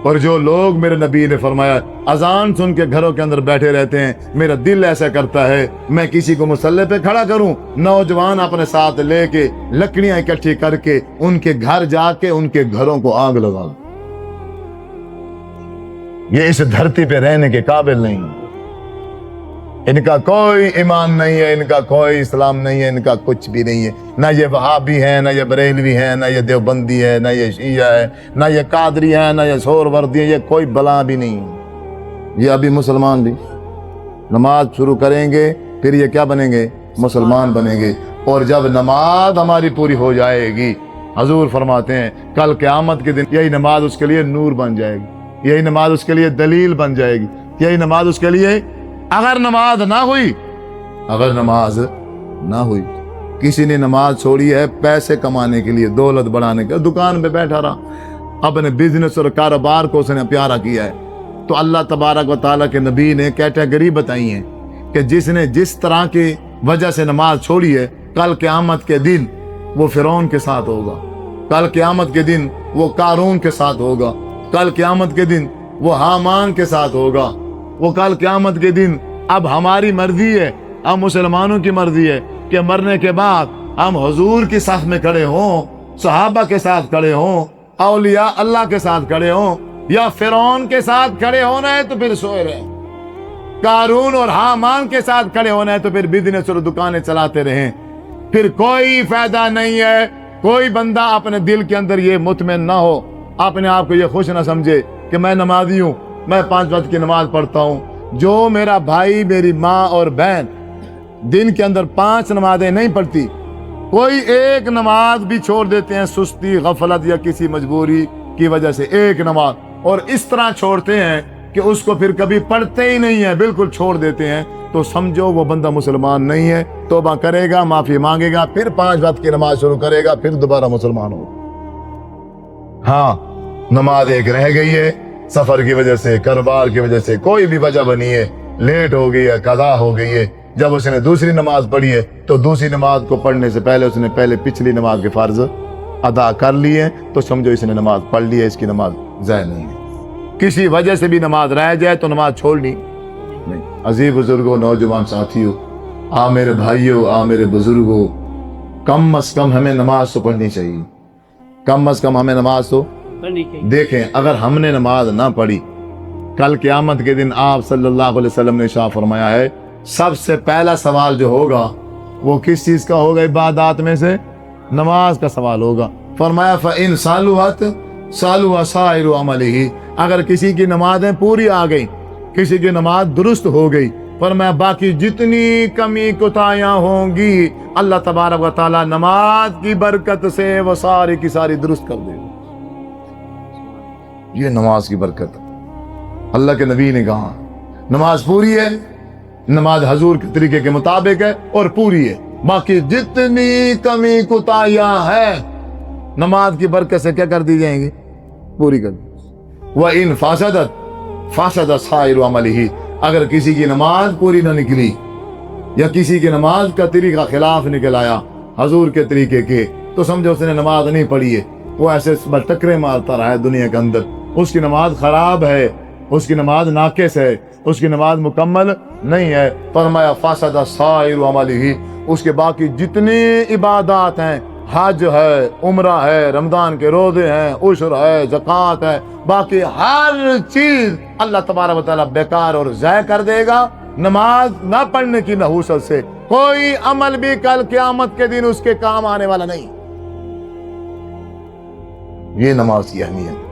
اور جو لوگ میرے نبی نے فرمایا اذان سن کے گھروں کے اندر بیٹھے رہتے ہیں، میرا دل ایسا کرتا ہے میں کسی کو مصلی پہ کھڑا کروں، نوجوان اپنے ساتھ لے کے لکڑیاں اکٹھی کر کے ان کے گھر جا کے ان کے گھروں کو آگ لگا دوں۔ یہ اس دھرتی پہ رہنے کے قابل نہیں، ان کا کوئی ایمان نہیں ہے، ان کا کوئی اسلام نہیں ہے، ان کا کچھ بھی نہیں ہے، نہ یہ وہابی ہے، نہ یہ بریلوی ہے، نہ یہ دیوبندی ہے، نہ یہ شیعہ ہے، نہ یہ قادری ہے، نہ یہ سہروردی ہے، یہ کوئی بلا بھی نہیں ہے۔ یہ ابھی مسلمان بھی نماز شروع کریں گے پھر یہ کیا بنیں گے؟ مسلمان بنیں گے۔ اور جب نماز ہماری پوری ہو جائے گی، حضور فرماتے ہیں کل قیامت کے دن یہی نماز اس کے لیے نور بن جائے گی، یہی نماز اس کے لیے دلیل بن جائے گی، یہی نماز اس کے لیے اگر نماز نہ ہوئی، کسی نے نماز چھوڑی ہے پیسے کمانے کے لیے، دولت بڑھانے کے، دکان پہ بیٹھا رہا، اپنے بزنس اور کاروبار کو اس نے پیارا کیا ہے، تو اللہ تبارک و تعالیٰ کے نبی نے کیٹیگری بتائی ہے کہ جس نے جس طرح کی وجہ سے نماز چھوڑی ہے، کل قیامت کے دن وہ فرعون کے ساتھ ہوگا، کل قیامت کے دن وہ قارون کے ساتھ ہوگا، کل قیامت کے دن وہ حامان کے ساتھ ہوگا، وہ کل قیامت کے دن اب ہماری مرضی ہے، ہم مسلمانوں کی مرضی ہے کہ مرنے کے بعد ہم حضور کی صف میں کھڑے ہوں، صحابہ کے ساتھ کھڑے ہوں، اولیاء اللہ کے ساتھ کھڑے ہوں، یا فرعون کے ساتھ کھڑے ہونا ہے تو پھر سوئے رہیں، قارون اور حامان کے ساتھ کھڑے ہونا ہے تو پھر بزنس اور دکانیں چلاتے رہیں، پھر کوئی فائدہ نہیں ہے۔ کوئی بندہ اپنے دل کے اندر یہ مطمئن نہ ہو، اپنے آپ کو یہ خوش نہ سمجھے کہ میں نمازی ہوں، میں 5 وقت کی نماز پڑھتا ہوں۔ جو میرا بھائی، میری ماں اور بہن دن کے اندر 5 نمازیں نہیں پڑھتی، کوئی ایک نماز بھی چھوڑ دیتے ہیں سستی، غفلت یا کسی مجبوری کی وجہ سے، ایک نماز، اور اس طرح چھوڑتے ہیں کہ اس کو پھر کبھی پڑھتے ہی نہیں ہیں، بالکل چھوڑ دیتے ہیں، تو سمجھو وہ بندہ مسلمان نہیں ہے۔ توبہ کرے گا، معافی مانگے گا، پھر 5 وقت کی نماز شروع کرے گا، پھر دوبارہ مسلمان ہوگا۔ ہاں، نماز ایک رہ گئی ہے، سفر کی وجہ سے، کاروبار کی وجہ سے، کوئی بھی وجہ بنی ہے، لیٹ ہو گئی ہے، قضا ہو گئی ہے، جب اس نے دوسری نماز پڑھی ہے تو دوسری نماز کو پڑھنے سے پہلے اس نے پچھلی نماز کے فرض ادا کر لی ہے، تو سمجھو اس نے نماز پڑھ لی ہے، اس کی نماز ضائع نہیں ہے۔ کسی وجہ سے بھی نماز رہ جائے تو نماز چھوڑنی نہیں۔ عزیز بزرگوں، نوجوان ساتھیوں، میرے بھائیوں، میرے بزرگوں، کم از کم ہمیں نماز تو پڑھنی چاہیے، کم از کم ہمیں نماز تو دیکھیں۔ اگر ہم نے نماز نہ پڑھی، کل قیامت کے دن آپ صلی اللہ علیہ وسلم نے ارشاد فرمایا ہے سب سے پہلا سوال جو ہوگا وہ کس چیز کا ہوگا؟ عبادات میں سے نماز کا سوال ہوگا۔ فرمایا فَإِن صَلُحَتْ صَلُحَ سَائِرُ عَمَلِهِ، اگر کسی کی نمازیں پوری آ گئی، کسی کی نماز درست ہو گئی، فرمایا باقی جتنی کمی کوتاہیاں ہوں گی اللہ تبارک و تعالیٰ نماز کی برکت سے وہ ساری کی ساری درست کر دے گا۔ یہ نماز کی برکت اللہ کے نبی نے کہا نماز پوری ہے، نماز حضور کے طریقے کے مطابق ہے اور پوری ہے، باقی جتنی کمی کوتاہیاں ہیں نماز کی برکت سے کیا کر دی جائیں گی؟ پوری کر دی۔ وَإِن فَاسَدَتْ فَاسَدَ سَائِرُ عَمَلِهِ، اگر کسی کی نماز پوری نہ نکلی یا کسی کی نماز کا طریقہ خلاف نکل آیا حضور کے طریقے کے، تو سمجھو اس نے نماز نہیں پڑھی ہے، وہ ایسے ٹکرے مارتا رہا ہے دنیا کے اندر، اس کی نماز خراب ہے، اس کی نماز ناقص ہے، اس کی نماز مکمل نہیں ہے۔ فرمایا فاسد سائر عملہ، اس کے باقی جتنی عبادات ہیں، حج ہے، عمرہ ہے، رمضان کے روزے ہیں، عشر ہے، زکوٰۃ ہے، باقی ہر چیز اللہ تبارک و تعالیٰ بیکار اور ضائع کر دے گا۔ نماز نہ پڑھنے کی نحوست سے کوئی عمل بھی کل قیامت کے دن اس کے کام آنے والا نہیں۔ یہ نماز کی اہمیت۔